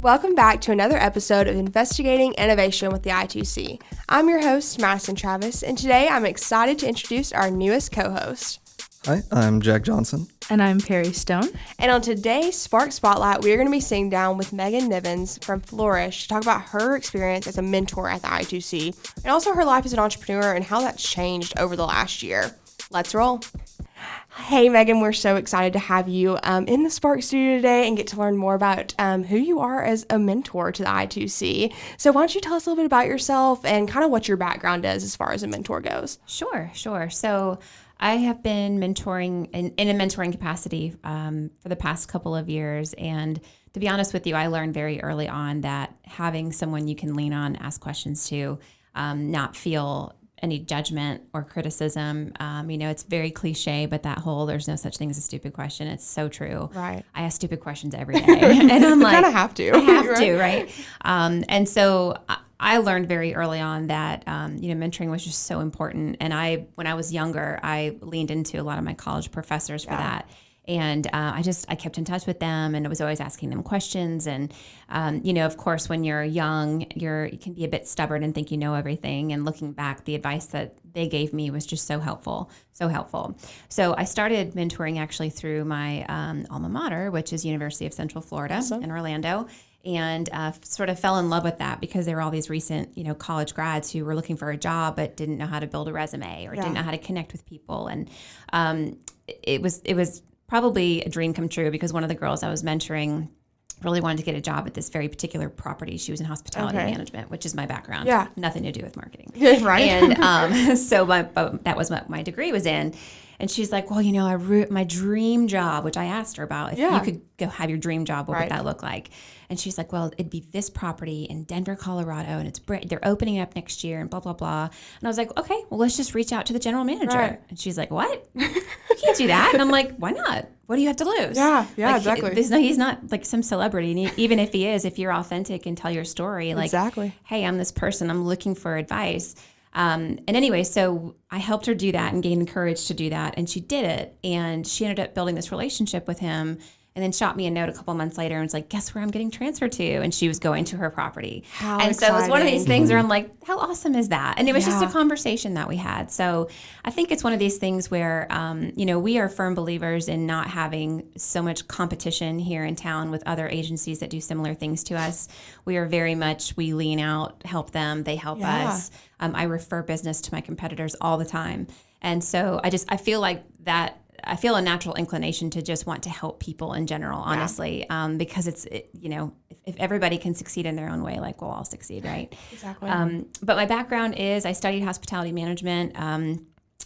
Welcome back to another episode of Investigating Innovation with the I2C. I'm your host, Madison Travis, and today I'm excited to introduce our newest co-host. Hi, I'm Jack Johnson. And I'm Perry Stone. And on today's Spark Spotlight, we are going to be sitting down with Megan Nivens from Flourish to talk about her experience as a mentor at the I2C, and also her life as an entrepreneur and how that's changed over the last year. Let's roll. Hey, Megan, we're so excited to have you in the Spark studio today and get to learn more about who you are as a mentor to the I2C. So why don't you tell us a little bit about yourself and kind of what your background is as far as a mentor goes? Sure. So I have been mentoring in a mentoring capacity for the past couple of years. And to be honest with you, I learned very early on that having someone you can lean on, ask questions to, not feel any judgment or criticism. It's very cliche, but that whole there's no such thing as a stupid question. It's so true. Right. I ask stupid questions every day. And I'm like, kind of have to. I have to, right? And so I learned very early on that, mentoring was just so important. And when I was younger, I leaned into a lot of my college professors for that. And I kept in touch with them, and I was always asking them questions. And, of course, when you're young, you can be a bit stubborn and think you know everything. And looking back, the advice that they gave me was just so helpful. So I started mentoring actually through my alma mater, which is University of Central Florida in Orlando. And sort of fell in love with that because there were all these recent, college grads who were looking for a job but didn't know how to build a resume or didn't know how to connect with people. And it was probably a dream come true because one of the girls I was mentoring really wanted to get a job at this very particular property. She was in hospitality management, which is my background. Yeah. Nothing to do with marketing. Right. And so that was what my degree was in. And she's like, well, my dream job, which I asked her about, if you could go have your dream job, what would that look like? And she's like, well, it'd be this property in Denver, Colorado, and they're opening it up next year and blah, blah, blah. And I was like, okay, well, let's just reach out to the general manager. Right. And she's like, what? You can't do that. And I'm like, why not? What do you have to lose? Yeah, exactly. He's not like some celebrity. And even if he is, if you're authentic and tell your story, like, hey, I'm this person, I'm looking for advice. And anyway, so I helped her do that and gained the courage to do that. And she did it. And she ended up building this relationship with him and then shot me a note a couple months later and was like, guess where I'm getting transferred to? And she was going to her property. How and exciting. So it was one of these things where I'm like, how awesome is that? And it was just a conversation that we had. So I think it's one of these things where, we are firm believers in not having so much competition here in town with other agencies that do similar things to us. We are very much, we lean out, help them, they help us. I refer business to my competitors all the time. And so I feel like that. I feel a natural inclination to just want to help people in general, honestly, because if everybody can succeed in their own way, like we'll all succeed, right? Exactly. But my background is I studied hospitality management.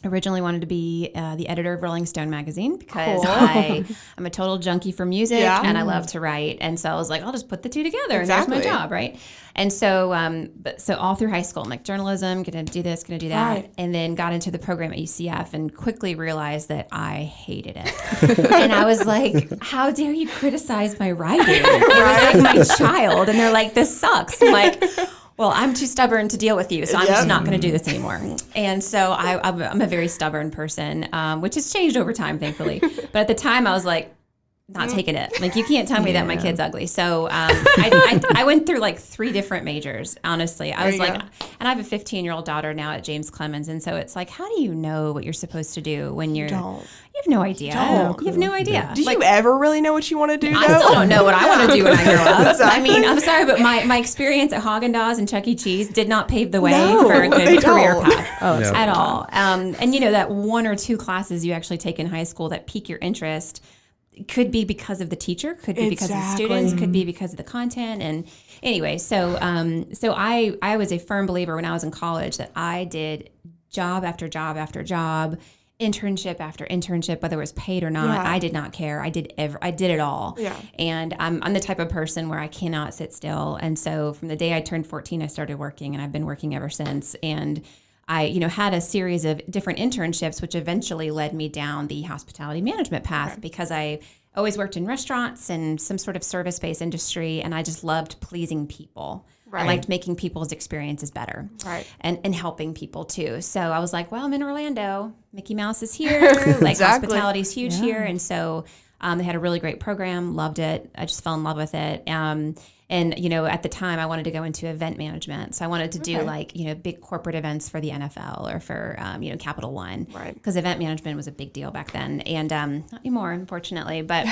Originally wanted to be the editor of Rolling Stone magazine because I'm a total junkie for music and I love to write. And so I was like, I'll just put the two together and there's my job, right? And so, so all through high school, I'm like journalism, going to do this, going to do that. Right. And then got into the program at UCF and quickly realized that I hated it. And I was like, how dare you criticize my writing? It was like my child. And they're like, this sucks. I'm like, well, I'm too stubborn to deal with you, so I'm just not going to do this anymore. And so I'm a very stubborn person, which has changed over time, thankfully. But at the time, I was like, not taking it. Like, you can't tell me that my kid's ugly. So I went through like 3 different majors, honestly. I was like, and I have a 15-year-old daughter now at James Clemens. And so it's like, how do you know what you're supposed to do when you have no idea. You have no idea. Do you ever really know what you want to do, though? I still don't know what I want to do when I grow up. I mean, I'm sorry, but my experience at Haagen-Dazs and Chuck E. Cheese did not pave the way for a good career path at all. And that 1 or 2 classes you actually take in high school that pique your interest could be because of the teacher, could be because of the students, could be because of the content. And anyway, so I was a firm believer when I was in college that I did job after job after job, internship after internship, whether it was paid or not. I did not care. I did it all. Yeah. And I'm the type of person where I cannot sit still. And so from the day I turned 14, I started working, and I've been working ever since. And I, had a series of different internships, which eventually led me down the hospitality management path because I always worked in restaurants and some sort of service-based industry, and I just loved pleasing people. Right. I liked making people's experiences better, and helping people too. So I was like, well, I'm in Orlando. Mickey Mouse is here. Like hospitality is huge here. And so they had a really great program. Loved it. I just fell in love with it. And And, at the time I wanted to go into event management. So I wanted to do big corporate events for the NFL or for, Capital One. Right. Because event management was a big deal back then. And not anymore, unfortunately. But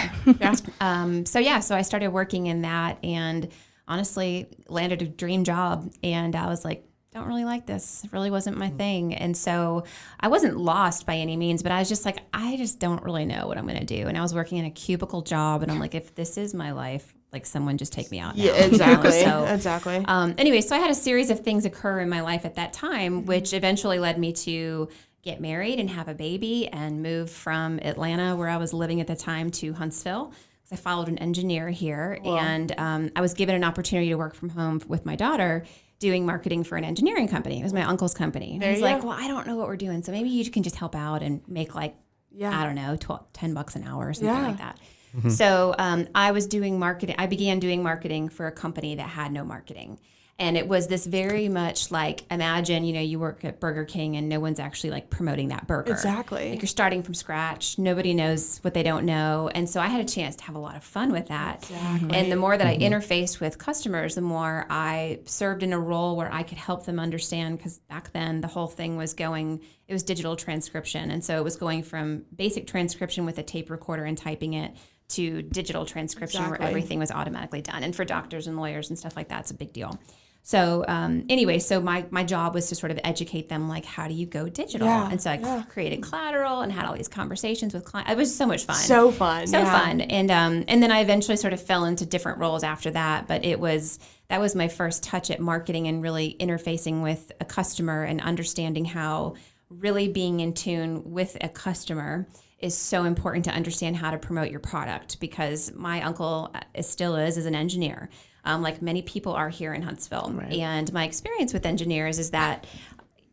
so I started working in that and honestly landed a dream job. And I was like, don't really like this. It really wasn't my thing. And so I wasn't lost by any means, but I was just like, I just don't really know what I'm going to do. And I was working in a cubicle job and I'm like, if this is my life, like someone just take me out now. Yeah, exactly. Exactly. Anyway, so I had a series of things occur in my life at that time, which eventually led me to get married and have a baby and move from Atlanta, where I was living at the time, to Huntsville. I followed an engineer here. Wow. And I was given an opportunity to work from home with my daughter doing marketing for an engineering company. It was my uncle's company. And he's like, well, I don't know what we're doing. So maybe you can just help out and make I don't know, $10 an hour or something like that. Mm-hmm. So I was doing marketing. I began doing marketing for a company that had no marketing. And it was this very much like, imagine, you work at Burger King and no one's actually like promoting that burger. Exactly. Like you're starting from scratch. Nobody knows what they don't know. And so I had a chance to have a lot of fun with that. Exactly. And the more that I interfaced with customers, the more I served in a role where I could help them understand, because back then the whole thing was it was digital transcription. And so it was going from basic transcription with a tape recorder and typing it to digital transcription where everything was automatically done. And for doctors and lawyers and stuff like that, it's a big deal. So anyway, so my job was to sort of educate them, like, how do you go digital? Yeah, and so I created collateral and had all these conversations with clients. It was so much fun. So fun. And then I eventually sort of fell into different roles after that. But that was my first touch at marketing and really interfacing with a customer and understanding how really being in tune with a customer is so important to understand how to promote your product, because my uncle still is an engineer. Like many people are here in Huntsville. Right. And my experience with engineers is that,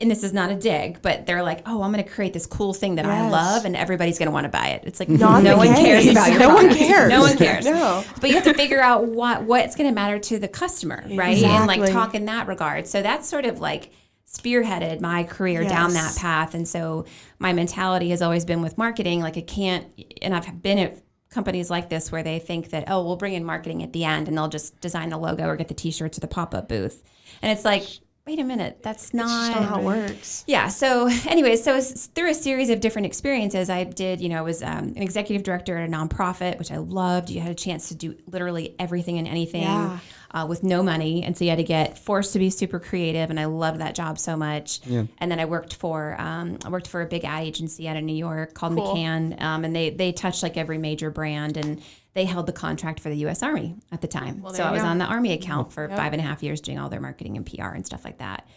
and this is not a dig, but they're like, oh, I'm going to create this cool thing that I love and everybody's going to want to buy it. It's like, no one cares about your product. No one cares. No. But you have to figure out what's going to matter to the customer, right? Exactly. And like talk in that regard. So that's sort of like spearheaded my career down that path. And so my mentality has always been with marketing, like and I've been at companies like this where they think that, oh, we'll bring in marketing at the end and they'll just design the logo or get the t-shirts or the pop-up booth. And it's like, wait a minute, that's not how it works. Yeah. So anyway, through a series of different experiences, I did, I was an executive director at a nonprofit, which I loved. You had a chance to do literally everything and anything with no money. And so you had to get forced to be super creative. And I loved that job so much. Yeah. And then I worked for a big ad agency out of New York called McCann. And they touched like every major brand, and they held the contract for the U.S. Army at the time. Well, so I was on the Army account for 5.5 years doing all their marketing and PR and stuff like that,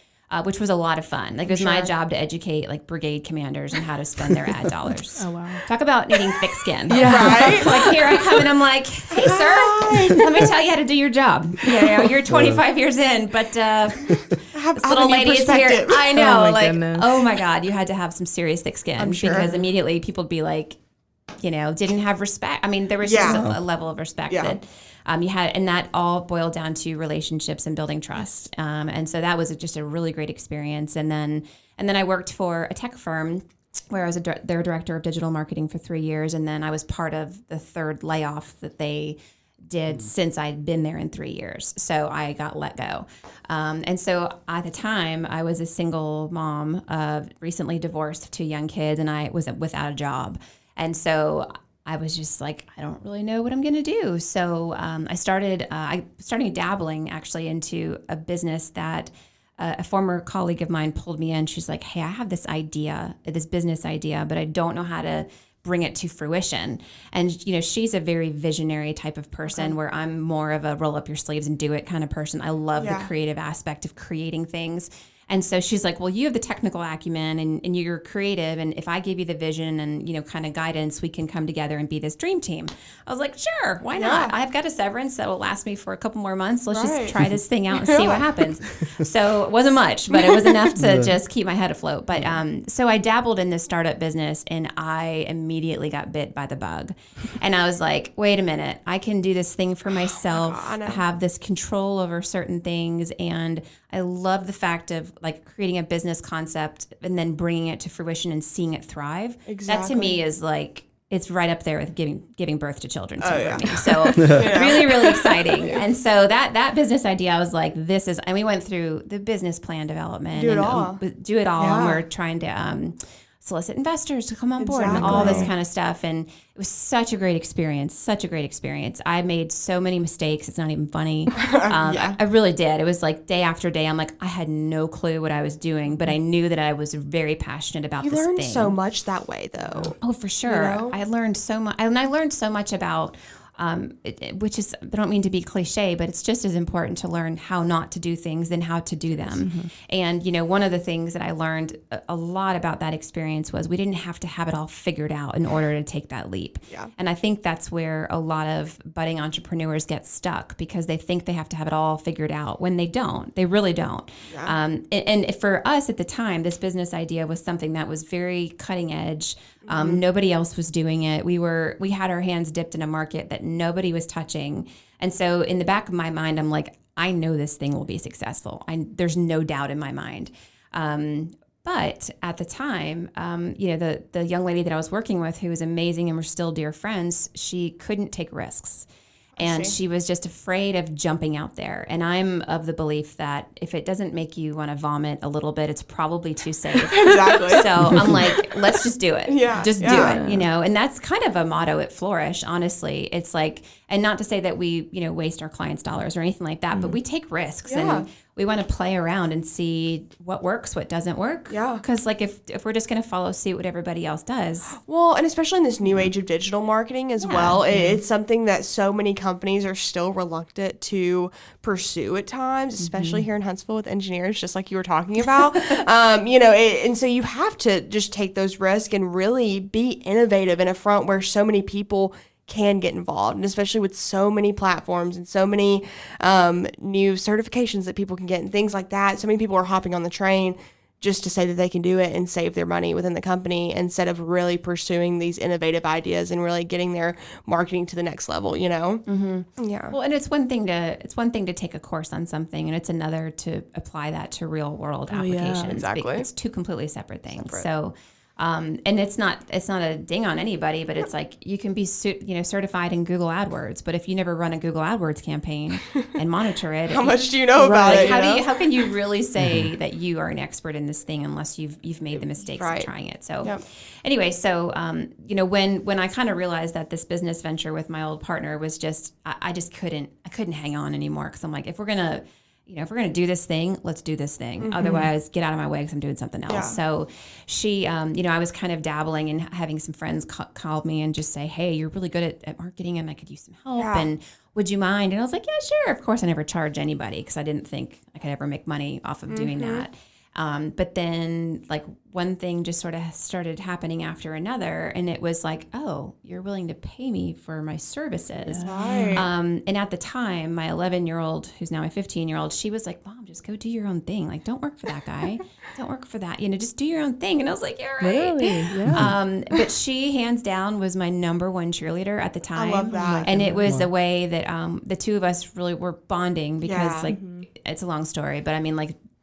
which was a lot of fun. Like it was my job to educate like brigade commanders on how to spend their ad dollars. Oh, wow. Talk about needing thick skin. Yeah. Right? Like here I come and I'm like, hey, sir, let me tell you how to do your job. You're 25 years in, but this little lady is here. I know. Oh my God, you had to have some serious thick skin. I'm sure. Because immediately people would be like, didn't have respect. I mean, there was just a level of respect that you had, and that all boiled down to relationships and building trust. And so that was just a really great experience. And then I worked for a tech firm where I was their director of digital marketing for 3 years. And then I was part of the third layoff that they did since I'd been there in 3 years. So I got let go. And so at the time I was a single mom, recently divorced, 2 young kids, and I was without a job. And so I was just like, I don't really know what I'm going to do. So I started dabbling actually into a business that a former colleague of mine pulled me in. She's like, hey, I have this business idea, but I don't know how to bring it to fruition. And, she's a very visionary type of person where I'm more of a roll up your sleeves and do it kind of person. I love the creative aspect of creating things. And so she's like, well, you have the technical acumen and you're creative. And if I give you the vision and, kind of guidance, we can come together and be this dream team. I was like, sure, why not? I've got a severance that will last me for a couple more months. Let's just try this thing out and see what happens. So it wasn't much, but it was enough to just keep my head afloat. But so I dabbled in this startup business and I immediately got bit by the bug. And I was like, wait a minute, I can do this thing for myself, have this control over certain things. And I love the fact of like creating a business concept and then bringing it to fruition and seeing it thrive. Exactly. That to me is like it's right up there with giving birth to children too for me. So really, really exciting. And so that business idea, I was like, and we went through the business plan development. Do it all. And we're trying to solicit investors to come on board and all this kind of stuff. And it was such a great experience, I made so many mistakes. It's not even funny. I really did. It was like day after day. I'm like, I had no clue what I was doing, but I knew that I was very passionate about this thing. You learned so much that way though. Oh, for sure. I learned so much. And I learned so much about which is, I don't mean to be cliche, but it's just as important to learn how not to do things than how to do them. Mm-hmm. And, one of the things that I learned a lot about that experience was we didn't have to have it all figured out in order to take that leap. Yeah. And I think that's where a lot of budding entrepreneurs get stuck because they think they have to have it all figured out when they don't. They really don't. Yeah. And for us at the time, this business idea was something that was very cutting edge. Nobody else was doing it. We had our hands dipped in a market that nobody was touching. And so in the back of my mind, I'm like, I know this thing will be successful. There's no doubt in my mind. But at the time, the young lady that I was working with, who was amazing and we're still dear friends, she couldn't take risks. And she was just afraid of jumping out there. And I'm of the belief that if it doesn't make you want to vomit a little bit, it's probably too safe. Exactly. So I'm like, let's just do it. Just do it, And that's kind of a motto at Flourish, honestly. It's like, and not to say that we, waste our clients' dollars or anything like that, but we take risks and we want to play around and see what works, what doesn't work. Yeah. Because if we're just going to follow suit what everybody else does. Well, and especially in this new age of digital marketing as well, it's something that so many companies are still reluctant to pursue at times, especially here in Huntsville with engineers, just like you were talking about. And so you have to just take those risks and really be innovative in a front where so many people can get involved, and especially with so many platforms and so many new certifications that people can get and things like that. So many people are hopping on the train just to say that they can do it and save their money within the company instead of really pursuing these innovative ideas and really getting their marketing to the next level, Mm-hmm. Yeah. Well, and it's one thing to take a course on something, and it's another to apply that to real world applications. Yeah, exactly. It's two completely separate things. So and it's not a ding on anybody, but it's like you can be certified in Google AdWords, but if you never run a Google AdWords campaign and monitor it, how much do you know about it? How can you really say that you are an expert in this thing unless you've made the mistakes of trying it? So anyway, when I kind of realized that this business venture with my old partner was just I couldn't hang on anymore, because I'm like, if we're gonna do this thing, let's do this thing. Mm-hmm. Otherwise, get out of my way because I'm doing something else. Yeah. So she, I was kind of dabbling and having some friends call me and just say, hey, you're really good at marketing and I could use some help. Yeah. And would you mind? And I was like, yeah, sure. Of course, I never charge anybody because I didn't think I could ever make money off of doing that. But then one thing just sort of started happening after another, and it was like, oh, you're willing to pay me for my services. Right. And at the time, my 11-year-old, who's now my 15-year-old, she was like, Mom, just go do your own thing. Like, don't work for that guy. Don't work for that. Just do your own thing. And I was like, you're right. Really? Yeah. But she, hands down, was my number one cheerleader at the time. I love that. And it was a way that the two of us really were bonding because, it's a long story, but I mean,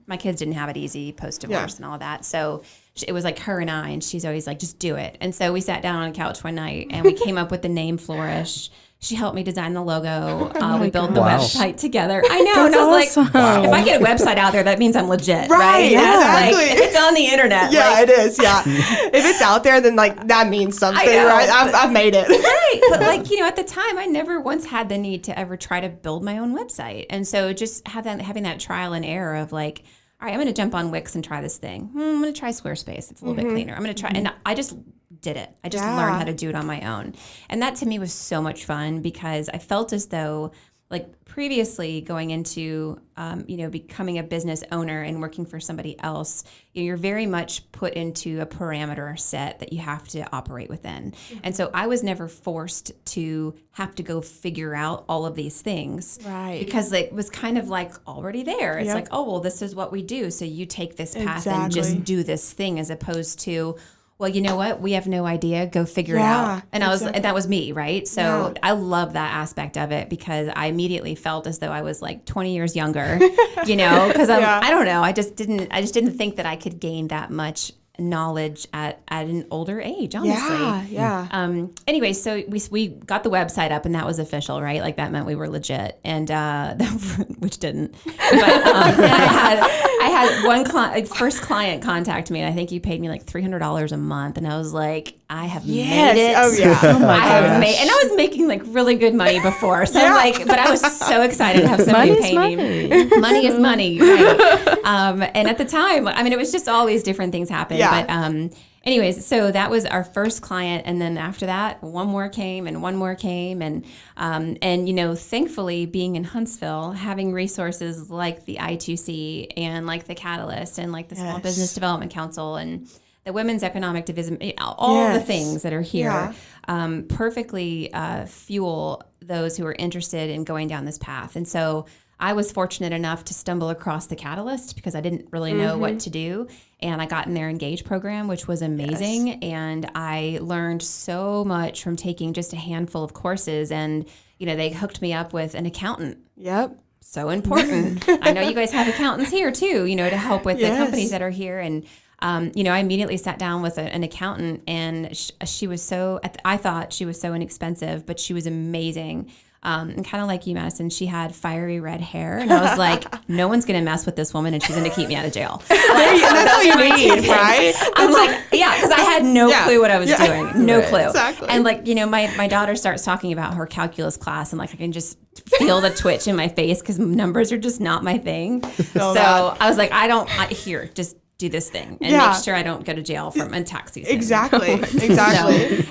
my kids didn't have it easy post-divorce and all of that. So it was like her and I, and she's always like, just do it. And so we sat down on a couch one night and we came up with the name Flourish. She helped me design the logo. We built the website together. I know. That's awesome. If I get a website out there, that means I'm legit, right? Yeah, exactly. If it's on the internet. Yeah, it is. Yeah. If it's out there, then that means something, right? I've made it. Right. But at the time, I never once had the need to ever try to build my own website. And so just having that trial and error of all right, I'm going to jump on Wix and try this thing. I'm going to try Squarespace. It's a little bit cleaner. I'm going to try. And I just did it. I just learned how to do it on my own. And that to me was so much fun because I felt as though previously going into, becoming a business owner and working for somebody else, you're very much put into a parameter set that you have to operate within. Mm-hmm. And so I was never forced to have to go figure out all of these things. Right. Because it was kind of already there. It's this is what we do. So you take this path and just do this thing, as opposed to, well, you know what? We have no idea. Go figure it out. And and that was me, right? So I love that aspect of it because I immediately felt as though I was 20 years younger, because I don't know. I just didn't think that I could gain that much knowledge at an older age, honestly. Anyway, so we got the website up, and that was official, right? Like that meant we were legit, and which didn't. But I had one first client contact me, and I think you paid me like $300 a month, and I was like, I have made it. Oh yeah. Oh my gosh. And I was making like really good money before, so I'm like, but I was so excited to have somebody pay me. Money is money, right? And at the time, I mean, it was just always different things happen. But anyways, so that was our first client, and then after that, one more came, and thankfully, being in Huntsville, having resources like the I2C and like the Catalyst and like the Small Business Development Council and the Women's Economic Division, all the things that are here, perfectly fuel those who are interested in going down this path. And so I was fortunate enough to stumble across the Catalyst because I didn't really know what to do. And I got in their Engage program, which was amazing. And I learned so much from taking just a handful of courses. And, they hooked me up with an accountant. Yep. So important. I know you guys have accountants here too, to help with the companies that are here. And, I immediately sat down with an accountant, and she was I thought she was so inexpensive, but she was amazing. And kind of like you, Madison, she had fiery red hair, and I was like, no one's going to mess with this woman, and she's going to keep me out of jail. That's all you need, right? I'm like, because I had no clue what I was doing. No clue. Exactly. And like, my daughter starts talking about her calculus class, and like, I can just feel the twitch in my face because numbers are just not my thing. So I was like, just do this thing and make sure I don't go to jail in tax season. Exactly.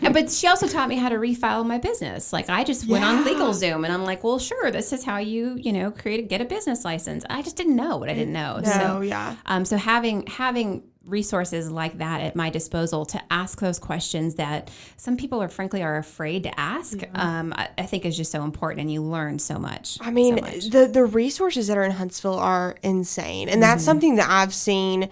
But she also taught me how to refile my business. Like I just went on LegalZoom, and I'm like, well, sure, this is how you, get a business license. I just didn't know what I didn't know. So having resources like that at my disposal to ask those questions that some people are afraid to ask, I think is just so important, and you learn so much. I mean, the resources that are in Huntsville are insane. And that's something that I've seen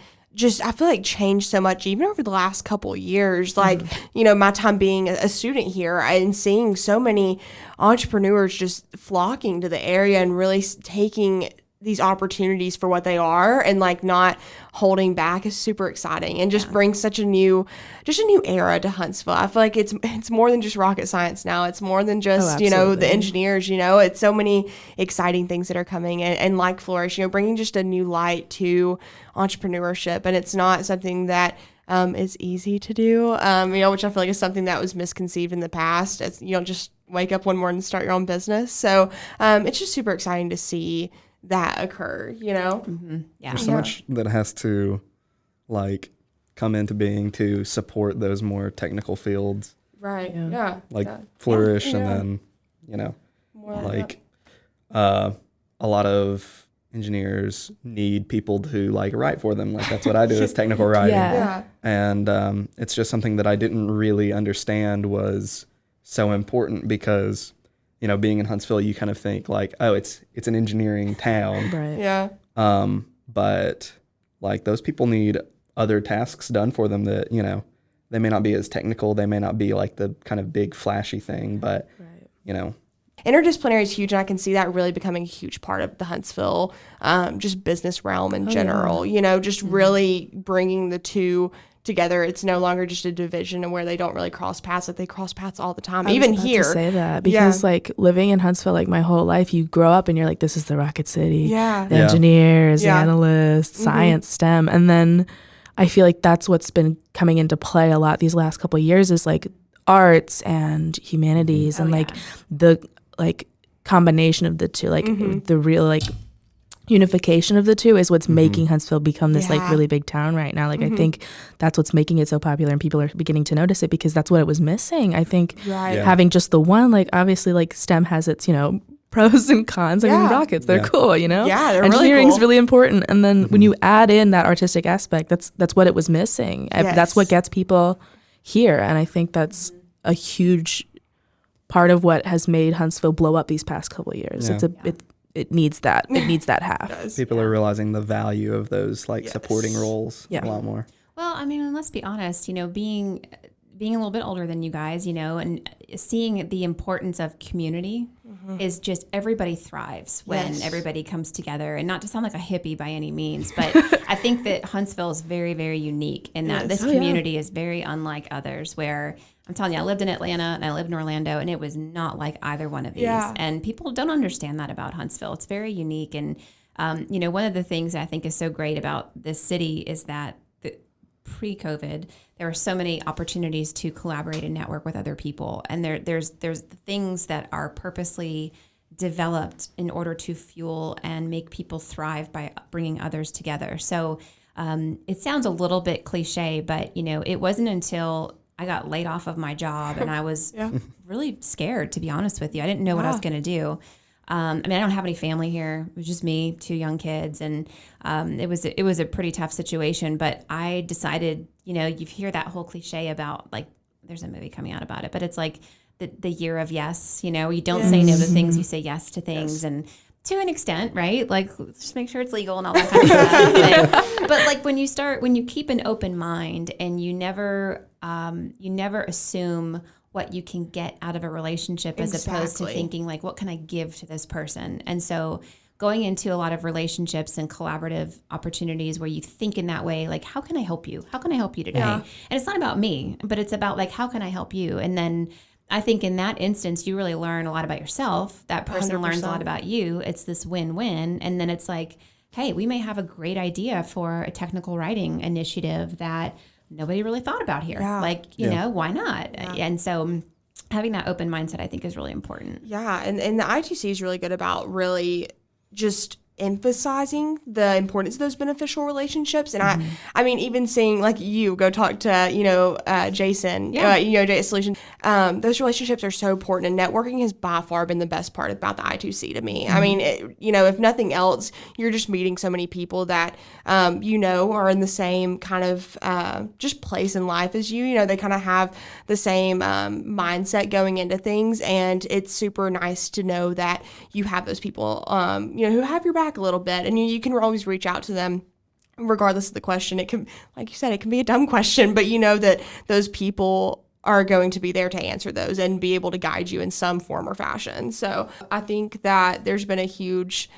I feel like changed so much even over the last couple of years. Like, my time being a student here and seeing so many entrepreneurs just flocking to the area and really taking these opportunities for what they are and like not holding back is super exciting and just brings such a new era to Huntsville. I feel like it's more than just rocket science now. It's more than just, the engineers, it's so many exciting things that are coming and like Flourish, bringing just a new light to entrepreneurship. And it's not something that is easy to do, which I feel like is something that was misconceived in the past. It's, you don't just wake up one morning and start your own business. So it's just super exciting to see that occur, There's so much that has to like come into being to support those more technical fields, right? Flourish. And then a lot of engineers need people to like write for them. Like that's what I do is technical writing. And it's just something that I didn't really understand was so important because being in Huntsville, you kind of think like, oh, it's an engineering town. Right. Yeah. But like those people need other tasks done for them that, they may not be as technical. They may not be like the kind of big flashy thing, but, Interdisciplinary is huge, and I can see that really becoming a huge part of the Huntsville just business realm in general. Just really bringing the two together. It's no longer just a division and where they don't really cross paths. Like they cross paths all the time. Even here. To say that because like living in Huntsville, like my whole life, you grow up and you're like, this is the Rocket City. The engineers, the analysts, science, STEM, and then I feel like that's what's been coming into play a lot these last couple of years is like arts and humanities and like the like combination of the two, like the real like unification of the two is what's making Huntsville become this like really big town right now. Like I think that's what's making it so popular and people are beginning to notice it because that's what it was missing. I think having just the one, like obviously like STEM has its, pros and cons. I mean, rockets, they're cool, Yeah, they're engineering's really cool. really important. And then when you add in that artistic aspect, that's what it was missing. That's what gets people here. And I think that's a huge part of what has made Huntsville blow up these past couple of years. It needs that. It needs that half. People are realizing the value of those like supporting roles a lot more. Well, I mean, let's be honest, being a little bit older than you guys, and seeing the importance of community is just everybody thrives when everybody comes together. And not to sound like a hippie by any means, but I think that Huntsville is very, very unique in that this community is very unlike others, where I'm telling you, I lived in Atlanta and I lived in Orlando, and it was not like either one of these. And people don't understand that about Huntsville. It's very unique. And, one of the things I think is so great about this city is that pre-COVID, there were so many opportunities to collaborate and network with other people. And there's things that are purposely developed in order to fuel and make people thrive by bringing others together. So it sounds a little bit cliche, but, it wasn't until I got laid off of my job and I was really scared, to be honest with you. I didn't know what I was going to do. I don't have any family here. It was just me, 2 young kids, and it was a pretty tough situation. But I decided, you hear that whole cliche about, like, there's a movie coming out about it, but it's like the year of yes. You don't say no to things, you say yes to things, and to an extent, right? Like, just make sure it's legal and all that kind of stuff. But like when you keep an open mind and you never assume what you can get out of a relationship as opposed to thinking like, what can I give to this person? And so going into a lot of relationships and collaborative opportunities where you think in that way, like, how can I help you? How can I help you today? And it's not about me, but it's about like, how can I help you? And then I think in that instance, you really learn a lot about yourself. That person 100%. Learns a lot about you. It's this win-win. And then it's like, hey, we may have a great idea for a technical writing initiative that nobody really thought about here. Like, you know, why not? And so having that open mindset, I think, is really important. Yeah. And the ITC is really good about really just emphasizing the importance of those beneficial relationships. And I mean, even seeing like you go talk to, Jason, J Solutions, those relationships are so important, and networking has by far been the best part about the I2C to me. I mean, if nothing else, you're just meeting so many people that, are in the same kind of, just place in life as you, they kind of have the same, mindset going into things. And it's super nice to know that you have those people, who have your back a little bit, and you can always reach out to them regardless of the question. It can, like you said, it can be a dumb question, but you know that those people are going to be there to answer those and be able to guide you in some form or fashion. So I think that there's been a huge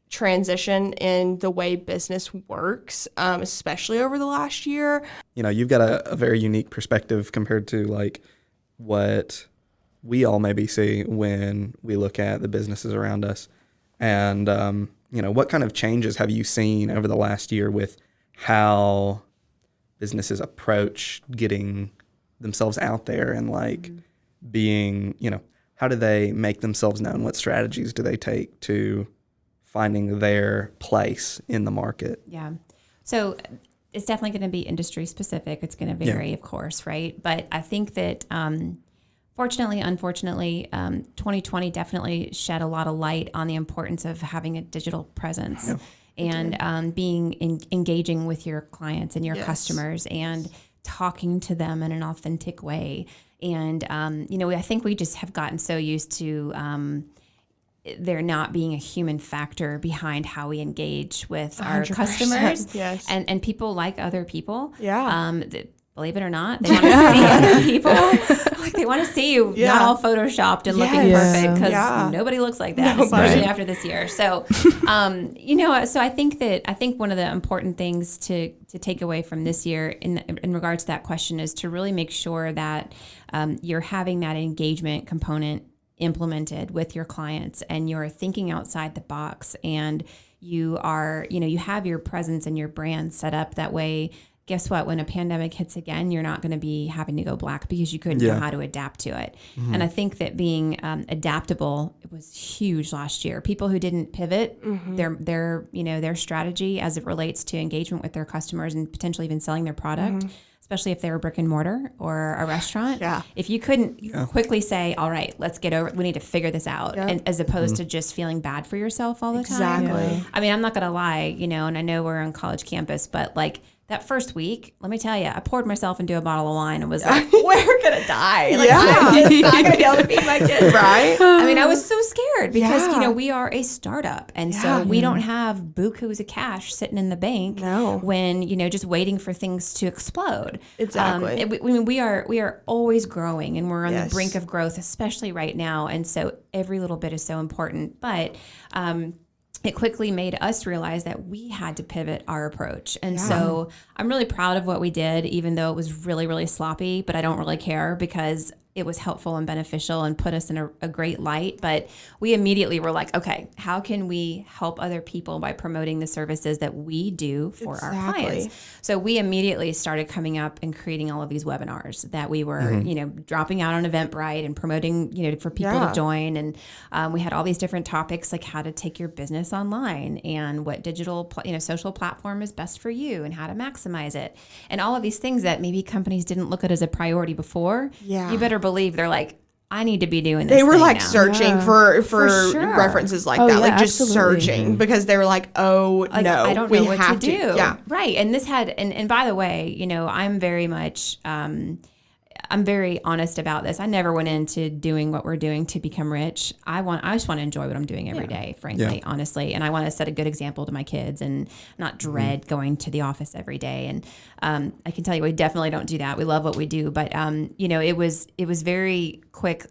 transition in the way business works, especially over the last year. You've got a very unique perspective compared to like what we all maybe see when we look at the businesses around us. And, what kind of changes have you seen over the last year with how businesses approach getting themselves out there and like being, how do they make themselves known? What strategies do they take to finding their place in the market? Yeah. So it's definitely going to be industry specific. It's going to vary, of course, right? But I think that, fortunately, unfortunately, 2020 definitely shed a lot of light on the importance of having a digital presence and engaging with your clients and your customers and talking to them in an authentic way. And, I think we just have gotten so used to there not being a human factor behind how we engage with our customers. Yes. And people like other people. Yeah. Believe it or not, they want to see other people. Like they want to see you not all photoshopped and looking perfect, because nobody looks like that, especially after this year. So, so I think one of the important things to take away from this year in regards to that question is to really make sure that you're having that engagement component implemented with your clients, and you're thinking outside the box, and you are, you have your presence and your brand set up that way. Guess what? When a pandemic hits again, you're not going to be having to go black because you couldn't know how to adapt to it. Mm-hmm. And I think that being adaptable, it was huge last year. People who didn't pivot their strategy as it relates to engagement with their customers and potentially even selling their product, especially if they were brick and mortar or a restaurant. Yeah. If you couldn't quickly say, all right, let's get over it, we need to figure this out, and as opposed to just feeling bad for yourself all the time. Exactly. I mean, I'm not going to lie, and I know we're on college campus, but like, that first week, let me tell you, I poured myself into a bottle of wine and was like, we're going to die. Like, I'm not going to be able to feed my kids. Right? I mean, I was so scared because, we are a startup. And so we don't have bukus of cash sitting in the bank when, just waiting for things to explode. Exactly. We are always growing, and we're on the brink of growth, especially right now. And so every little bit is so important. But it quickly made us realize that we had to pivot our approach. And so I'm really proud of what we did, even though it was really, really sloppy, but I don't really care because it was helpful and beneficial and put us in a great light. But we immediately were like, okay, how can we help other people by promoting the services that we do for our clients? So we immediately started coming up and creating all of these webinars that we were, dropping out on Eventbrite and promoting, for people to join. And we had all these different topics like how to take your business online and what digital, social platform is best for you and how to maximize it. And all of these things that maybe companies didn't look at as a priority before. You better believe they're like, I need to be doing this. They were like now. searching for sure. References like that, like just searching because they were like, no, I don't know what to do. Yeah, right. And this had, and by the way, I'm very much, I'm very honest about this. I never went into doing what we're doing to become rich. I just want to enjoy what I'm doing every day, frankly, honestly. And I want to set a good example to my kids and not dread going to the office every day. And I can tell you, we definitely don't do that. We love what we do. But, it was very quick.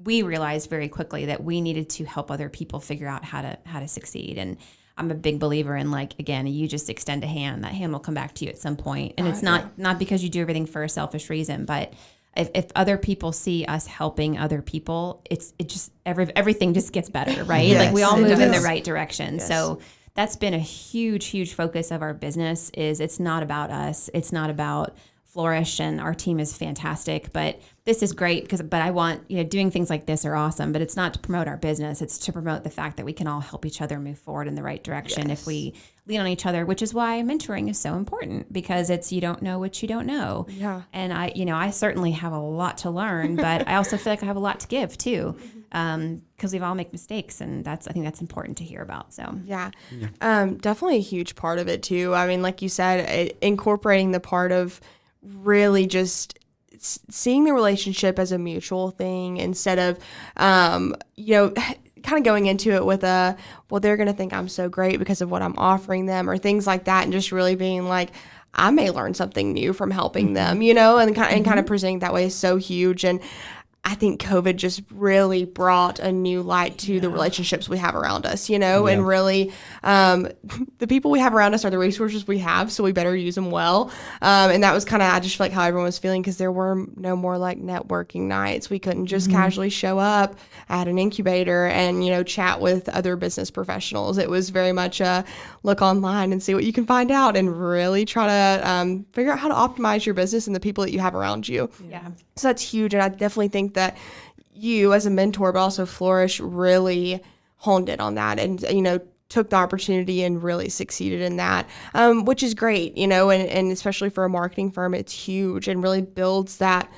We realized very quickly that we needed to help other people figure out how to succeed. And I'm a big believer in, like, again, you just extend a hand. That hand will come back to you at some point. And it's not because you do everything for a selfish reason, but if other people see us helping other people, it just everything just gets better, right? Yes, like we all move in the right direction. Yes. So that's been a huge, huge focus of our business. Is it's not about us. It's not about Flourish, and our team is fantastic, but this is great but I want, doing things like this are awesome, but it's not to promote our business. It's to promote the fact that we can all help each other move forward in the right direction if we lean on each other, which is why mentoring is so important, because it's, you don't know what you don't know. Yeah. And I certainly have a lot to learn, but I also feel like I have a lot to give too. Because we've all make mistakes, and I think that's important to hear about. So definitely a huge part of it too. I mean, like you said, incorporating the part of really just seeing the relationship as a mutual thing instead of, kind of going into it with they're going to think I'm so great because of what I'm offering them or things like that. And just really being like, I may learn something new from helping them, and kind of presenting that way is so huge. And I think COVID just really brought a new light to the relationships we have around us, and really the people we have around us are the resources we have, so we better use them well. And that was kind of, I just feel like how everyone was feeling, because there were no more like networking nights. We couldn't just casually show up at an incubator and, chat with other business professionals. It was very much a look online and see what you can find out and really try to figure out how to optimize your business and the people that you have around you. Yeah. So that's huge. And I definitely think that you as a mentor, but also Flourish, really honed in on that and, took the opportunity and really succeeded in that, which is great, and especially for a marketing firm, it's huge and really builds that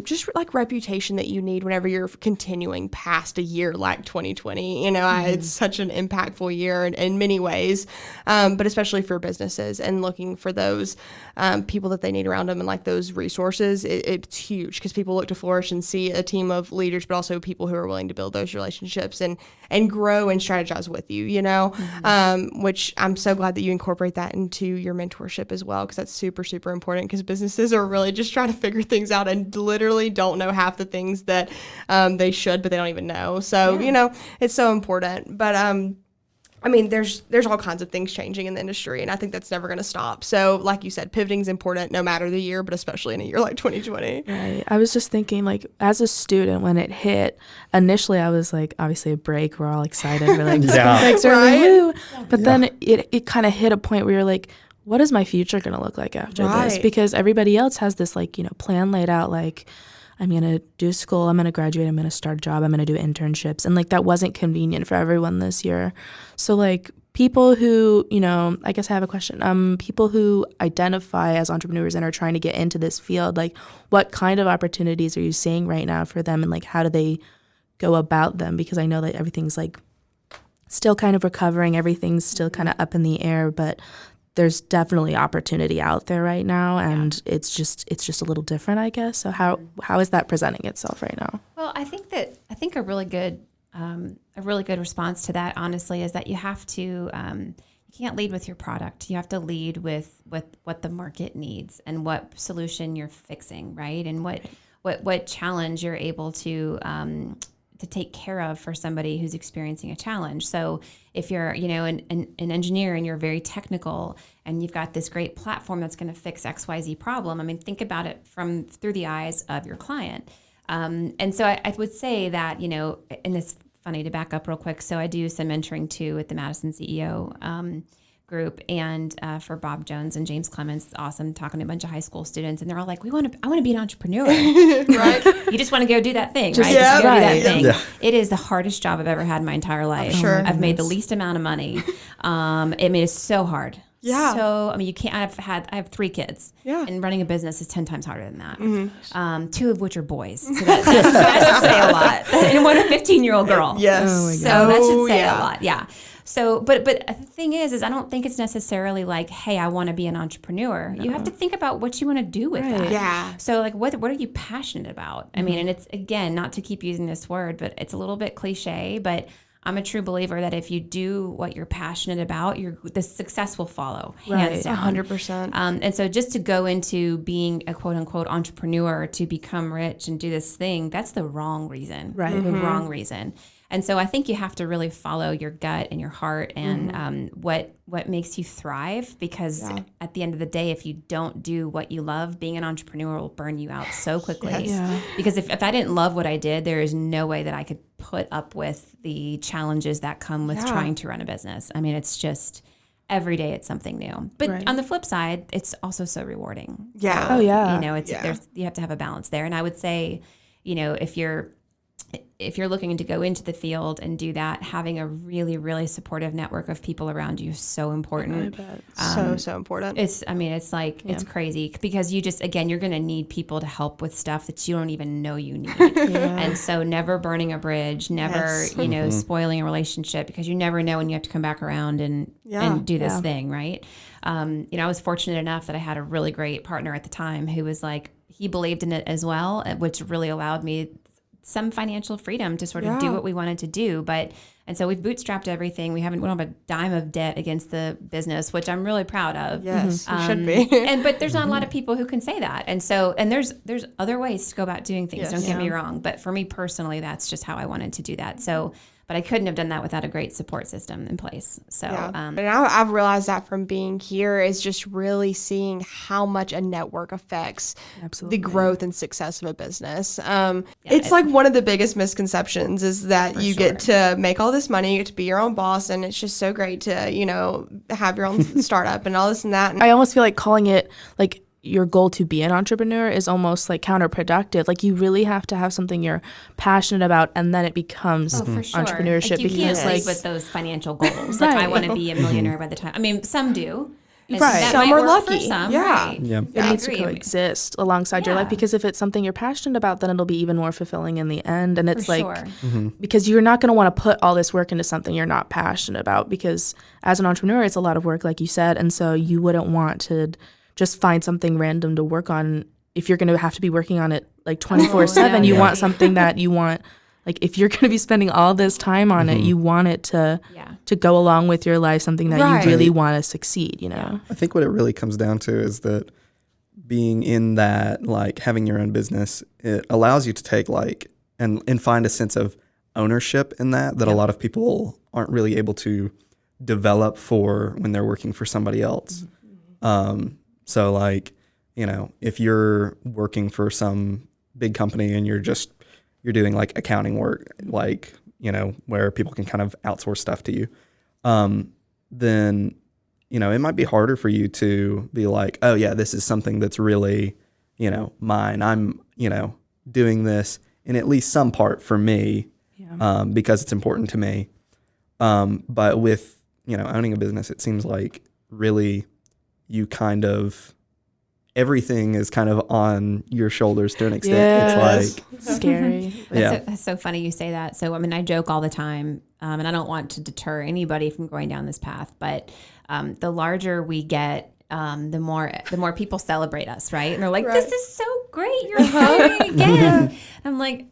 just like reputation that you need whenever you're continuing past a year like 2020. It's such an impactful year in many ways, but especially for businesses and looking for those people that they need around them and like those resources. It's huge because people look to Flourish and see a team of leaders, but also people who are willing to build those relationships and grow and strategize with you, which I'm so glad that you incorporate that into your mentorship as well, because that's super, super important, because businesses are really just trying to figure things out and literally don't know half the things that they should, but they don't even know. So, it's so important. But there's all kinds of things changing in the industry, and I think that's never going to stop. So, like you said, pivoting is important no matter the year, but especially in a year like 2020. Right. I was just thinking, like, as a student, when it hit, initially I was like, obviously a break, we're all excited, we're like, breaks are like, woo. But then it kind of hit a point where you're like, what is my future going to look like after this? Because everybody else has this, like, plan laid out, like, I'm going to do school, I'm going to graduate, I'm going to start a job, I'm going to do internships. And, like, that wasn't convenient for everyone this year. So, like, people who, I guess I have a question. People who identify as entrepreneurs and are trying to get into this field, like, what kind of opportunities are you seeing right now for them? And, like, how do they go about them? Because I know that everything's, like, still kind of recovering. Everything's still kind of up in the air, but there's definitely opportunity out there right now, and it's just a little different, I guess. So how is that presenting itself right now? Well, I think a really good response to that, honestly, is that you have to you can't lead with your product. You have to lead with what the market needs and what solution you're fixing, right? And what challenge you're able to take care of for somebody who's experiencing a challenge. So if you're, an engineer and you're very technical and you've got this great platform that's going to fix XYZ problem, I mean, think about it through the eyes of your client. And so I would say that, and it's funny to back up real quick. So I do some mentoring too at the Madison CEO group, and for Bob Jones and James Clemens. It's awesome, talking to a bunch of high school students, and they're all like, I want to be an entrepreneur. Right? You just want to go do that thing, right? Just go do that thing. Yeah. It is the hardest job I've ever had in my entire life. Sure. I've made the least amount of money. It's so hard. Yeah. So, you can't, I have 3 kids. Yeah. And running a business is 10 times harder than that. Mm-hmm. 2 of which are boys. So that should say a lot. And one a 15-year-old girl. Yes. Oh my God. So that should say a lot. Yeah. So, but the thing is I don't think it's necessarily like, hey, I want to be an entrepreneur. You have to think about what you want to do with that. Yeah. So like, what are you passionate about? I mean, and it's, again, not to keep using this word, but it's a little bit cliche, but I'm a true believer that if you do what you're passionate about, the success will follow. Hands down. 100%. And so just to go into being a quote unquote entrepreneur to become rich and do this thing, that's the wrong reason. Right. The wrong reason. And so I think you have to really follow your gut and your heart and what makes you thrive, because at the end of the day, if you don't do what you love, being an entrepreneur will burn you out so quickly. Yes. Yeah. Because if I didn't love what I did, there is no way that I could put up with the challenges that come with trying to run a business. I mean, it's just every day it's something new. But on the flip side, it's also so rewarding. Yeah. So, you have to have a balance there. And I would say, if you're looking to go into the field and do that, having a really, really supportive network of people around you is so important. I bet. So important. It's crazy, because you just, again, you're going to need people to help with stuff that you don't even know you need. And so never burning a bridge, never, spoiling a relationship, because you never know when you have to come back around and do this thing. Right. I was fortunate enough that I had a really great partner at the time who was like, he believed in it as well, which really allowed me some financial freedom to sort of do what we wanted to do. And so we've bootstrapped everything. We don't have a dime of debt against the business, which I'm really proud of. Yes, should be. But there's not a lot of people who can say that. And so, and there's other ways to go about doing things. Don't get me wrong. But for me personally, that's just how I wanted to do that. So, but I couldn't have done that without a great support system in place. So, and I've realized that from being here is just really seeing how much a network affects the growth and success of a business. It's like one of the biggest misconceptions is that you get to make all this money, you get to be your own boss, and it's just so great to, have your own startup and all this and that. I almost feel like calling it like your goal to be an entrepreneur is almost like counterproductive. Like you really have to have something you're passionate about, and then it becomes entrepreneurship. Like you can't live with those financial goals. Like I want to be a millionaire by the time. I mean, some do. Right. Some are lucky. Some, right. It needs to coexist alongside your life, because if it's something you're passionate about, then it'll be even more fulfilling in the end. And it's because you're not going to want to put all this work into something you're not passionate about, because as an entrepreneur, it's a lot of work, like you said. And so you wouldn't want to just find something random to work on. If you're going to have to be working on it like 24/7, you want something that you want. Like if you're going to be spending all this time on it, you want it to go along with your life, something that you really want to succeed, I think what it really comes down to is that being in that, like having your own business, it allows you to take and find a sense of ownership in that a lot of people aren't really able to develop for when they're working for somebody else. So if you're working for some big company and you're doing like accounting work, where people can kind of outsource stuff to you, then, it might be harder for you to be like, oh yeah, this is something that's really, mine. I'm, doing this in at least some part for me, because it's important to me. But with, owning a business, it seems like really you kind of, everything is kind of on your shoulders to an extent. Yes. It's like scary. It's so funny you say that. So, I mean, I joke all the time, and I don't want to deter anybody from going down this path, but the larger we get, the more people celebrate us, right? And they're like, this is so great. You're hiring again. I'm like,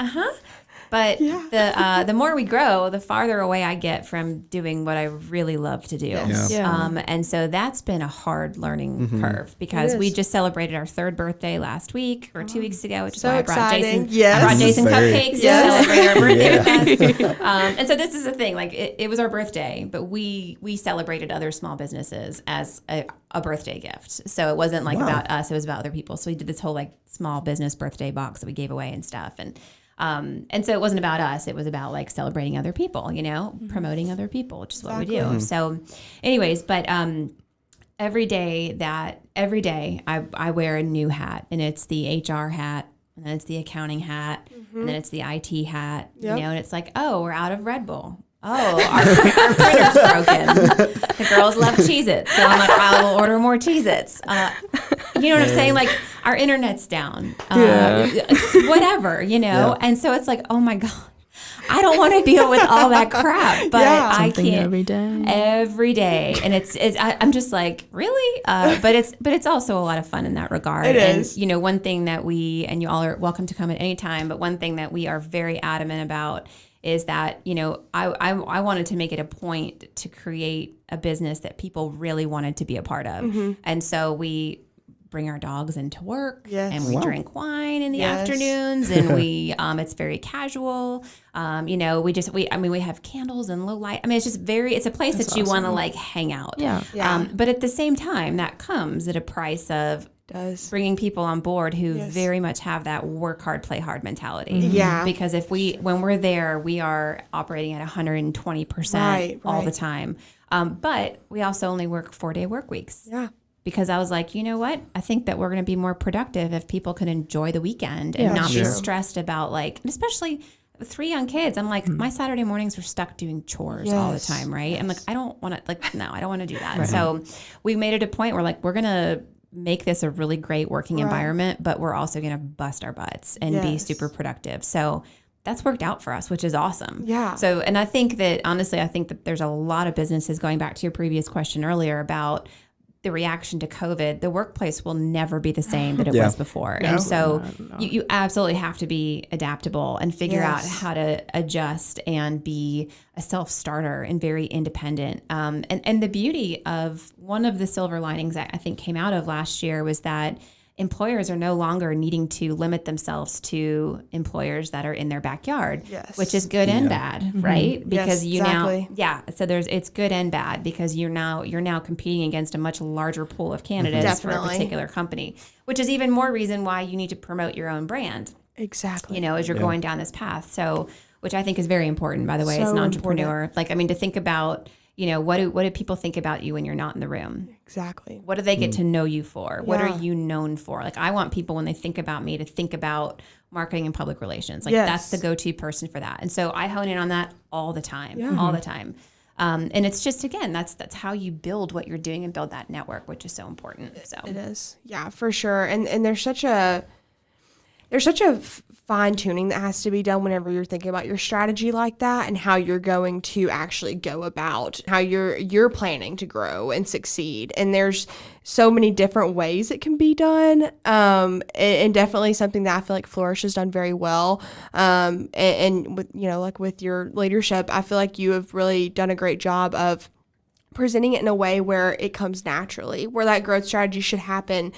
But the more we grow, the farther away I get from doing what I really love to do. Yes. Yeah. And so that's been a hard learning curve because we just celebrated our 3rd birthday last week or 2 weeks ago, which is so why I brought exciting. Jason. I brought Jason cupcakes to celebrate our birthday with us. And so this is the thing, like it was our birthday, but we celebrated other small businesses as a birthday gift. So it wasn't like about us, it was about other people. So we did this whole like small business birthday box that we gave away and stuff. And so it wasn't about us. It was about like celebrating other people, promoting other people, which is what we do. So anyways, but every day I wear a new hat, and it's the HR hat, and then it's the accounting hat, and then it's the IT hat, and it's like, oh, we're out of Red Bull. Oh, our printer's broken. The girls love Cheez-Its. So I'm like, I will order more Cheez-Its. You know what I'm saying? Like, our internet's down. Whatever, And so it's like, oh my God, I don't want to deal with all that crap. But I can't every day. And I'm just like, really? But it's also a lot of fun in that regard. It is. And, one thing that and you all are welcome to come at any time, but one thing that we are very adamant about is that, I wanted to make it a point to create a business that people really wanted to be a part of. And so we bring our dogs into work and we drink wine in the afternoons, and we, it's very casual. We have candles and low light. I mean, it's just it's a place that you want to like hang out. Yeah. But at the same time, that comes at a price of bringing people on board who very much have that work hard, play hard mentality. Yeah. Because when we're there, we are operating at 120% all the time. But we also only work 4-day work weeks. Yeah. Because I was like, you know what? I think that we're going to be more productive if people can enjoy the weekend and not be stressed about especially 3 young kids. I'm like, my Saturday mornings were stuck doing chores all the time, right? I'm like, I don't want to, I don't want to do that. So we made it a point where we're going to make this a really great working environment, but we're also going to bust our butts and be super productive. So that's worked out for us, which is awesome. Yeah. So, and I think that, honestly, there's a lot of businesses, going back to your previous question earlier about the reaction to COVID, the workplace will never be the same that it was before. No. And so you absolutely have to be adaptable and figure out how to adjust and be a self-starter and very independent. And the beauty of one of the silver linings that I think came out of last year was that employers are no longer needing to limit themselves to employers that are in their backyard, which is good and bad, right? Because so it's good and bad because you're now competing against a much larger pool of candidates for a particular company, which is even more reason why you need to promote your own brand. Exactly. As you're going down this path. So, which I think is very important, by the way, as an entrepreneur. To think about, what do people think about you when you're not in the room? Exactly. What do they get to know you for? What are you known for? I want people, when they think about me, to think about marketing and public relations. That's the go-to person for that. And so I hone in on that all the time, all the time. And it's just, again, that's how you build what you're doing and build that network, which is so important. So it is. Yeah, for sure. And there's such a fine tuning that has to be done whenever you're thinking about your strategy like that and how you're going to actually go about how you're planning to grow and succeed. And there's so many different ways it can be done. And definitely something that I feel like Flourish has done very well. And with, with your leadership, I feel like you have really done a great job of presenting it in a way where it comes naturally, where that growth strategy should happen,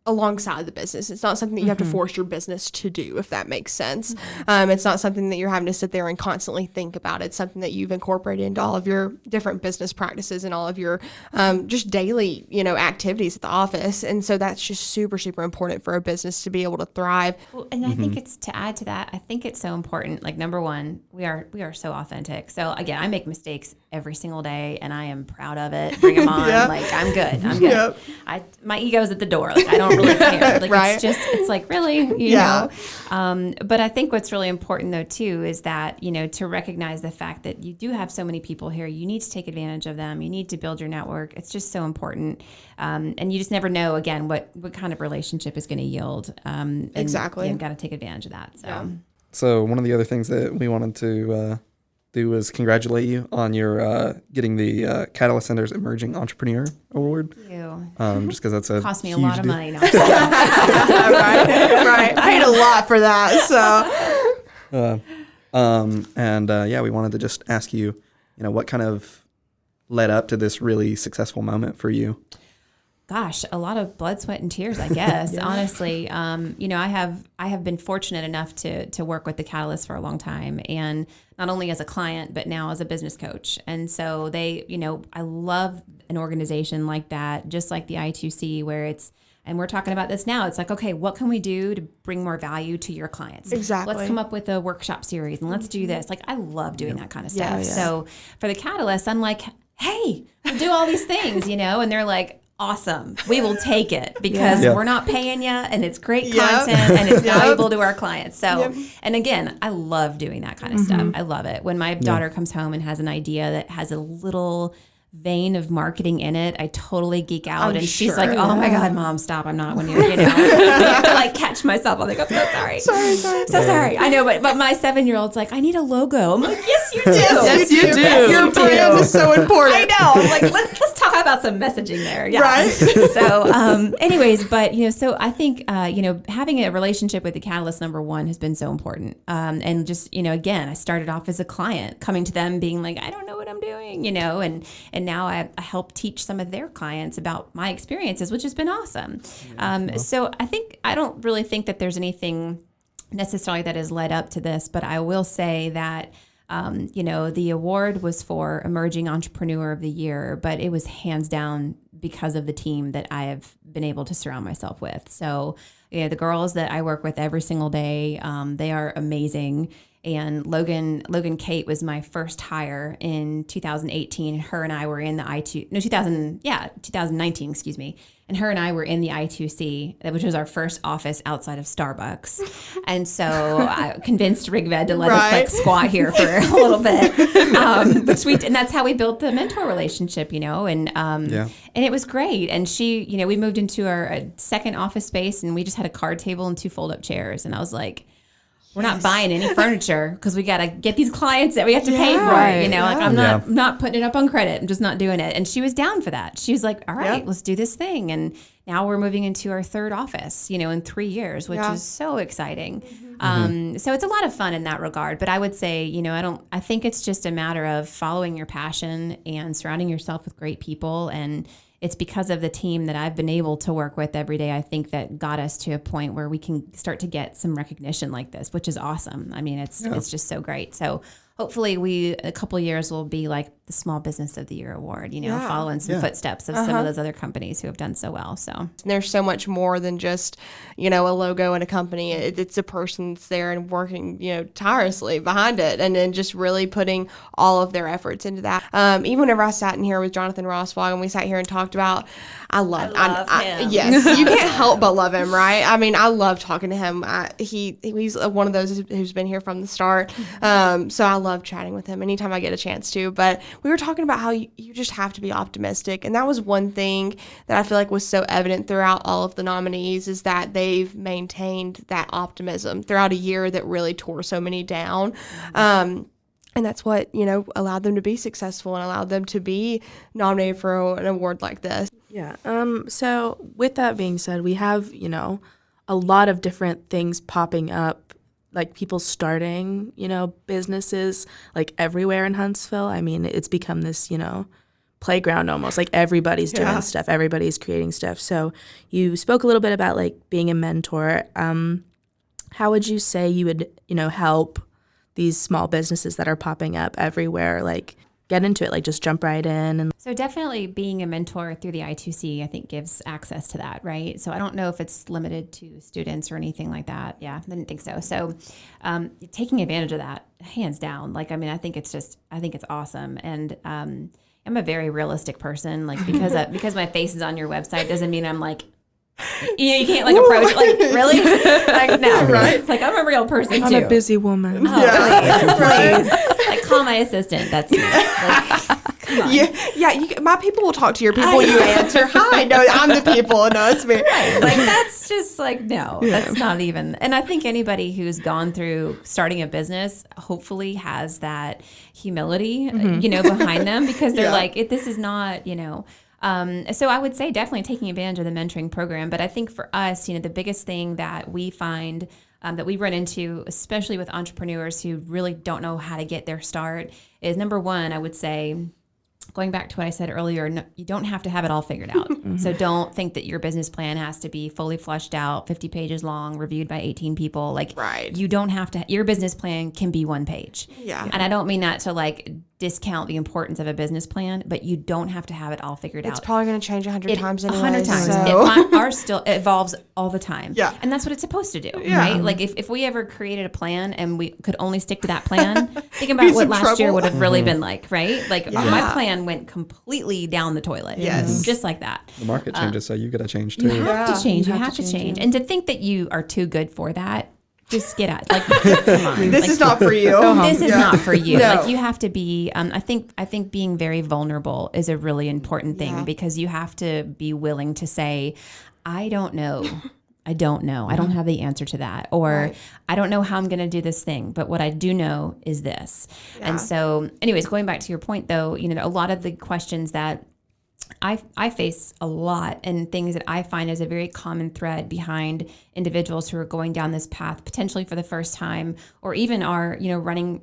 alongside the business. It's not something that you have to force your business to do, if that makes sense. It's not something that you're having to sit there and constantly think about. It's something that you've incorporated into all of your different business practices and all of your just daily, activities at the office. And so that's just super, super important for a business to be able to thrive. Well, and I think it's, to add to that, I think it's so important. Number one, we are so authentic. So again, I make mistakes every single day and I am proud of it. Bring them on. I'm good. My ego's at the door. I don't really care. It's really, you know. But I think what's really important though too is that, to recognize the fact that you do have so many people here. You need to take advantage of them. You need to build your network. It's just so important. And you just never know, again, what kind of relationship is going to yield. Exactly. You've got to take advantage of that. So one of the other things that we wanted to do is congratulate you on your getting the Catalyst Center's Emerging Entrepreneur Award. Thank you. Just because that's a cost me a lot of money. No. Right. I paid a lot for that. So. We wanted to just ask you, what kind of led up to this really successful moment for you? Gosh, a lot of blood, sweat, and tears, I guess. Honestly, I have been fortunate enough to work with the Catalyst for a long time, and not only as a client, but now as a business coach. And so I love an organization like that, just like the I2C, where and we're talking about this now. It's like, okay, what can we do to bring more value to your clients? Exactly. Let's come up with a workshop series and let's do this. Like, I love doing that kind of stuff. Yeah. So for the Catalyst, I'm like, hey, we'll do all these things, and they're like, awesome. We will take it because we're not paying you and it's great content and it's valuable to our clients. So, and again, I love doing that kind of stuff. I love it. When my daughter comes home and has an idea that has a little vein of marketing in it, I totally geek out. She's like, oh my God, Mom, stop. I'm not when you're, I have to like catch myself. I'm like, I'm so sorry. Sorry. I know, but my 7-year-old's like, I need a logo. I'm like, yes, you do. Yes, you do. Your brand is so important. I know. I'm like, let's talk about some messaging there. Yeah. Right. So, anyways, but, so I think, having a relationship with the Catalyst, number one, has been so important. And just, again, I started off as a client coming to them being like, I don't know what I'm doing, and now I help teach some of their clients about my experiences, which has been awesome. So I don't really think that there's anything necessarily that has led up to this, but I will say that, the award was for Emerging Entrepreneur of the Year, but it was hands down because of the team that I have been able to surround myself with. So, the girls that I work with every single day, they are amazing. And Logan Kate was my first hire in 2018. Her and I were in the 2019, excuse me. And her and I were in the I2C, which was our first office outside of Starbucks. And so I convinced Rigved to let us squat here for a little bit. And that's how we built the mentor relationship, and it was great. And she, we moved into our second office space and we just had a card table and 2 fold-up chairs. And I was like, we're not buying any furniture because we got to get these clients that we have to pay for. I'm not putting it up on credit. I'm just not doing it. And she was down for that. She was like, all right, let's do this thing. And now we're moving into our third office, in 3 years, which is so exciting. So it's a lot of fun in that regard. But I would say, I think it's just a matter of following your passion and surrounding yourself with great people. And it's because of the team that I've been able to work with every day, I think, that got us to a point where we can start to get some recognition like this, which is awesome. I mean, it's just so great. So hopefully a couple of years will be like the Small Business of the Year award, following some footsteps of some of those other companies who have done so well. So there's so much more than just, a logo and a company. It's a person that's there and working, tirelessly behind it, and then just really putting all of their efforts into that. Even whenever I sat in here with Jonathan Rosswag and we sat here and talked about, I love him. Yes, you can't help but love him, right? I mean, I love talking to him. He's one of those who's been here from the start. So I love chatting with him anytime I get a chance to. But we were talking about how you just have to be optimistic. And that was one thing that I feel like was so evident throughout all of the nominees, is that they've maintained that optimism throughout a year that really tore so many down. And that's what, allowed them to be successful and allowed them to be nominated for an award like this. Yeah. So with that being said, we have, a lot of different things popping up, like people starting, businesses like everywhere in Huntsville. I mean, it's become this, playground almost. Like everybody's doing stuff, everybody's creating stuff. So you spoke a little bit about like being a mentor. How would you say you would, help these small businesses that are popping up everywhere, like get into it, like just jump right in? And so definitely being a mentor through the I2C, I think, gives access to that, right? So I don't know if it's limited to students or anything like that. Yeah, I didn't think so. So taking advantage of that, hands down. Like, I mean, I think it's awesome. And I'm a very realistic person. Like, because my face is on your website doesn't mean I'm like, you can't like approach it like, really? Like, no, right? It's like, I'm a real person too. I'm a busy woman. Oh, please. Like, call my assistant. That's me. Like, My people will talk to your people. You answer, hi. No, I'm the people. No, it's me. Right. Like, that's just like, no, that's not even. And I think anybody who's gone through starting a business hopefully has that humility, behind them, because they're like, this is not, so I would say definitely taking advantage of the mentoring program. But I think for us, the biggest thing that we find that we run into, especially with entrepreneurs who really don't know how to get their start, is number one, I would say, going back to what I said earlier, you don't have to have it all figured out. So don't think that your business plan has to be fully fleshed out, 50 pages long, reviewed by 18 people. Like, you don't have to, your business plan can be one page. Yeah. And I don't mean that to like discount the importance of a business plan, but you don't have to have it all figured out. It's probably going to change 100 times anyway. 100 times. So. It evolves all the time. Yeah. And that's what it's supposed to do, right? Like if we ever created a plan and we could only stick to that plan, think about what last year would have really been like, right? Like my plan went completely down the toilet. Yes. Just like that. The market changes, so you got to change too. You have to change. You have to change. And to think that you are too good for that, just get out. Like, come on. This is not for you. This is not for you. No. Like, you have to be. I think being very vulnerable is a really important thing, because you have to be willing to say, I don't know. I don't know. I don't have the answer to that. Or I don't know how I'm going to do this thing. But what I do know is this. Yeah. And so, anyways, going back to your point, though, a lot of the questions that I face a lot, and things that I find is a very common thread behind individuals who are going down this path potentially for the first time, or even are, running,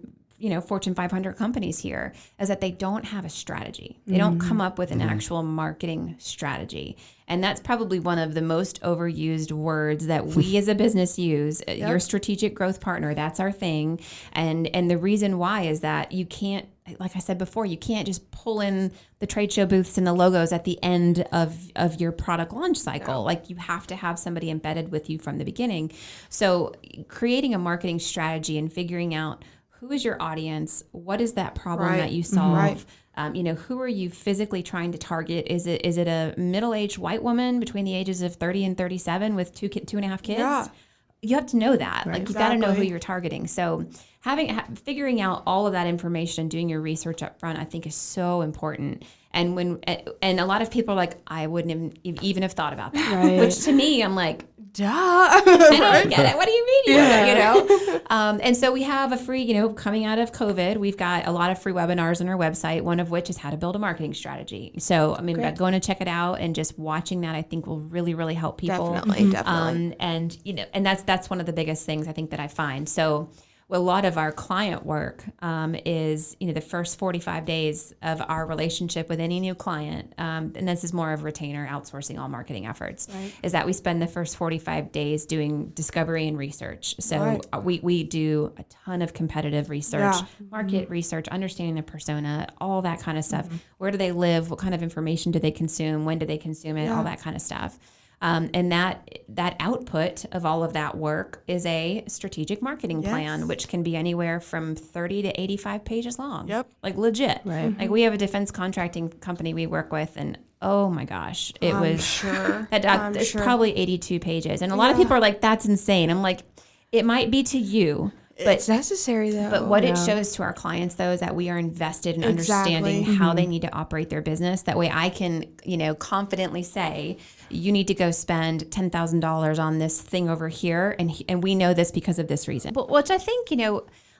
Fortune 500 companies here, is that they don't have a strategy. They don't come up with an actual marketing strategy. And that's probably one of the most overused words that we as a business use. Your strategic growth partner, that's our thing. And the reason why is that you can't, like I said before, you can't just pull in the trade show booths and the logos at the end of your product launch cycle. Like, you have to have somebody embedded with you from the beginning. So creating a marketing strategy and figuring out who is your audience, what is that problem that you solve, who are you physically trying to target? Is it a middle-aged white woman between the ages of 30 and 37 with two and a half kids? Yeah. You have to know that. Like, you got to know who you're targeting. So figuring out all of that information and doing your research up front, I think, is so important. And a lot of people are like, I wouldn't even have thought about that. Right. Which to me, I'm like, duh. I don't get it. What do you mean? And so we have a free, coming out of COVID, we've got a lot of free webinars on our website, one of which is how to build a marketing strategy. So, going to check it out, and just watching that, I think, will really, really help people. Definitely. And that's one of the biggest things I think that I find. So, a lot of our client work is, the first 45 days of our relationship with any new client, and this is more of retainer outsourcing all marketing efforts, is that we spend the first 45 days doing discovery and research. So we do a ton of competitive research, market research, understanding the persona, all that kind of stuff. Where do they live? What kind of information do they consume? When do they consume it? All that kind of stuff. And that output of all of that work is a strategic marketing plan, which can be anywhere from 30 to 85 pages long. Yep. Like, legit. Right. Like, we have a defense contracting company we work with, and oh my gosh, it's probably 82 pages. And a lot of people are like, that's insane. I'm like, it might be to you. But it's necessary, though. But what it shows to our clients, though, is that we are invested in understanding how they need to operate their business. That way I can, confidently say, you need to go spend $10,000 on this thing over here. And we know this because of this reason. But which I think,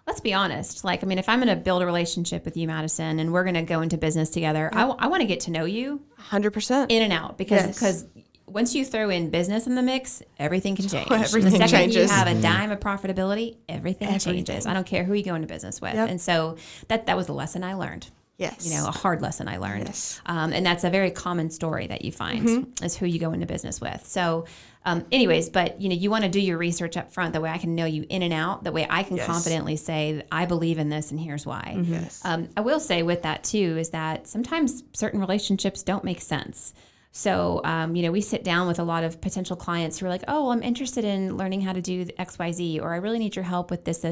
let's be honest. Like, if I'm going to build a relationship with you, Madison, and we're going to go into business together, I want to get to know you 100% in and out, because once you throw in business in the mix, everything can change. Everything the second changes. You have a dime of profitability, everything changes. I don't care who you go into business with. And so that was a lesson I learned. Yes. A hard lesson I learned. Yes. And that's a very common story that you find is who you go into business with. So anyways, but you want to do your research up front. That way I can know you in and out. That way I can confidently say that I believe in this and here's why. Yes. I will say with that too, is that sometimes certain relationships don't make sense. So, we sit down with a lot of potential clients who are like, oh, well, I'm interested in learning how to do XYZ, or I really need your help with this.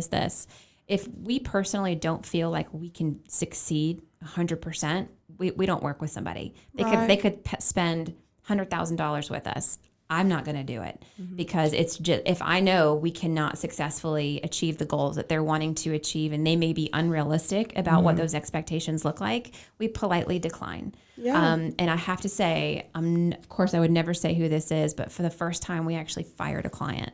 If we personally don't feel like we can succeed 100%, we don't work with somebody. They could spend $100,000 with us. I'm not going to do it because it's just, if I know we cannot successfully achieve the goals that they're wanting to achieve and they may be unrealistic about what those expectations look like, we politely decline. Yeah. And I have to say, of course, I would never say who this is, but for the first time, we actually fired a client,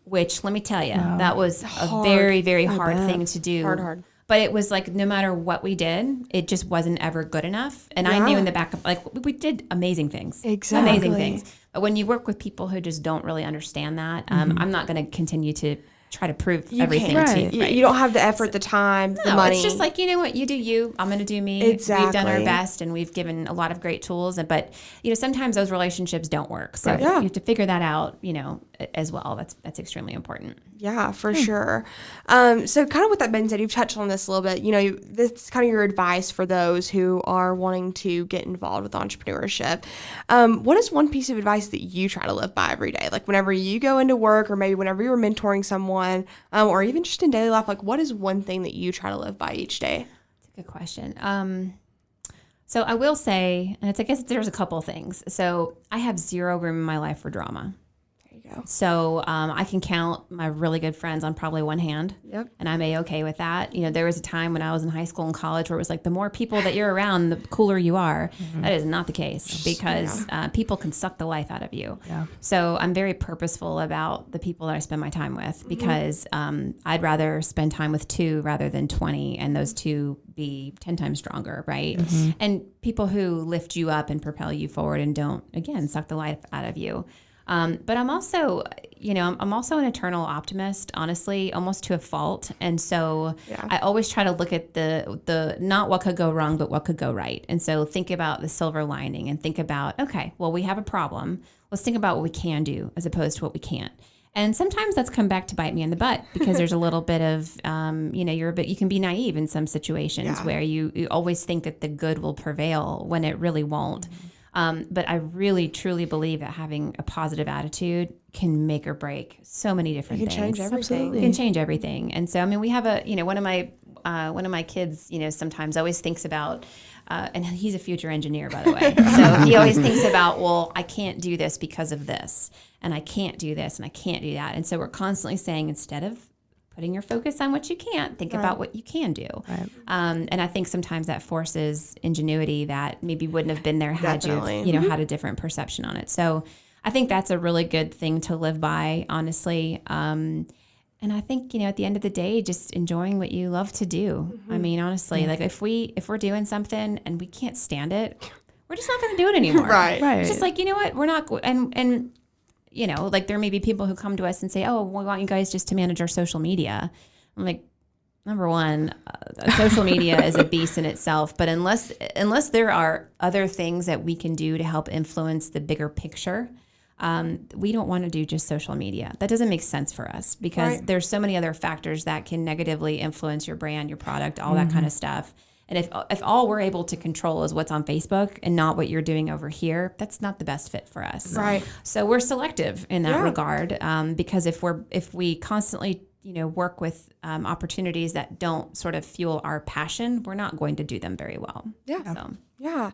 which let me tell you, that was a very, very hard thing to do. Hard. But it was like, no matter what we did, it just wasn't ever good enough. And I knew in the back of, like, we did amazing things. Exactly. Amazing things. But when you work with people who just don't really understand that, I'm not going to continue to try to prove everything to you. Right? You don't have the effort, the time, the money. It's just like, you know what, you do you, I'm going to do me. Exactly. We've done our best and we've given a lot of great tools. But, sometimes those relationships don't work. So you have to figure that out, as well. That's extremely important. Yeah, for sure. So kind of with that being said, you've touched on this a little bit. This is kind of your advice for those who are wanting to get involved with entrepreneurship. What is one piece of advice that you try to live by every day? Like whenever you go into work or maybe whenever you're mentoring someone or even just in daily life, like what is one thing that you try to live by each day? That's a good question. So I will say, and I guess there's a couple things. So I have zero room in my life for drama. So I can count my really good friends on probably one hand, and I'm A-okay with that. There was a time when I was in high school and college where it was like the more people that you're around, the cooler you are. That is not the case because people can suck the life out of you. Yeah. So I'm very purposeful about the people that I spend my time with because I'd rather spend time with 2 rather than 20, and those 2 be 10 times stronger, right? And people who lift you up and propel you forward and don't, again, suck the life out of you. But I'm also, I'm also an eternal optimist, honestly, almost to a fault. And so I always try to look at the not what could go wrong, but what could go right. And so think about the silver lining and think about, okay, well, we have a problem. Let's think about what we can do as opposed to what we can't. And sometimes that's come back to bite me in the butt because there's a little bit of, you can be naive in some situations where you always think that the good will prevail when it really won't. But I really, truly believe that having a positive attitude can make or break so many different things. It can change everything. It can change everything. And so, we have one of my kids, sometimes always thinks about, and he's a future engineer, by the way. So he always thinks about, well, I can't do this because of this, and I can't do this, and I can't do that. And so we're constantly saying, instead of putting your focus on what you can't, think about what you can do. Right. And I think sometimes that forces ingenuity that maybe wouldn't have been there had you had a different perception on it. So I think that's a really good thing to live by, honestly. And I think, at the end of the day, just enjoying what you love to do. Honestly, like if we're doing something and we can't stand it, we're just not going to do it anymore. Right. It's just like, what, we're not, and like there may be people who come to us and say, oh, we want you guys just to manage our social media. I'm like, number one, social media is a beast in itself. But unless there are other things that we can do to help influence the bigger picture, we don't want to do just social media. That doesn't make sense for us because there's so many other factors that can negatively influence your brand, your product, all that kind of stuff. And if all we're able to control is what's on Facebook and not what you're doing over here, that's not the best fit for us. Right. So we're selective in that regard because if we constantly work with opportunities that don't sort of fuel our passion, we're not going to do them very well. Yeah. Yeah.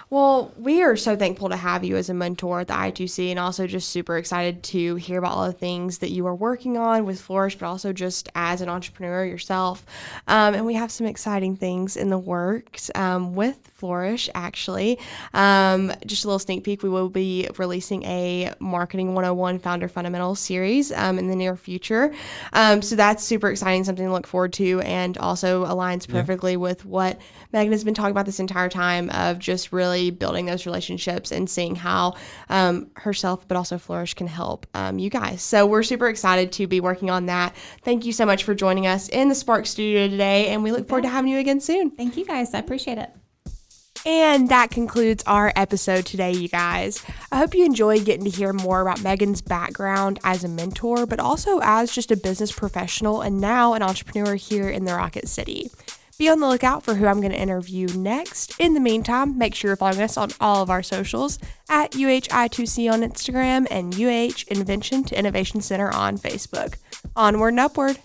Well, we are so thankful to have you as a mentor at the I2C and also just super excited to hear about all the things that you are working on with Flourish, but also just as an entrepreneur yourself. And we have some exciting things in the works with Flourish, actually. Just a little sneak peek, we will be releasing a Marketing 101 Founder Fundamentals series in the near future. So that's super exciting, something to look forward to, and also aligns perfectly with what Megan has been talking about this entire time of just really building those relationships and seeing how herself, but also Flourish can help you guys. So we're super excited to be working on that. Thank you so much for joining us in the Spark Studio today, and we look forward to having you again soon. Thank you guys. I appreciate it. And that concludes our episode today, you guys. I hope you enjoyed getting to hear more about Megan's background as a mentor, but also as just a business professional and now an entrepreneur here in the Rocket City. Be on the lookout for who I'm going to interview next. In the meantime, make sure you're following us on all of our socials at UHI2C on Instagram and UH Invention to Innovation Center on Facebook. Onward and upward.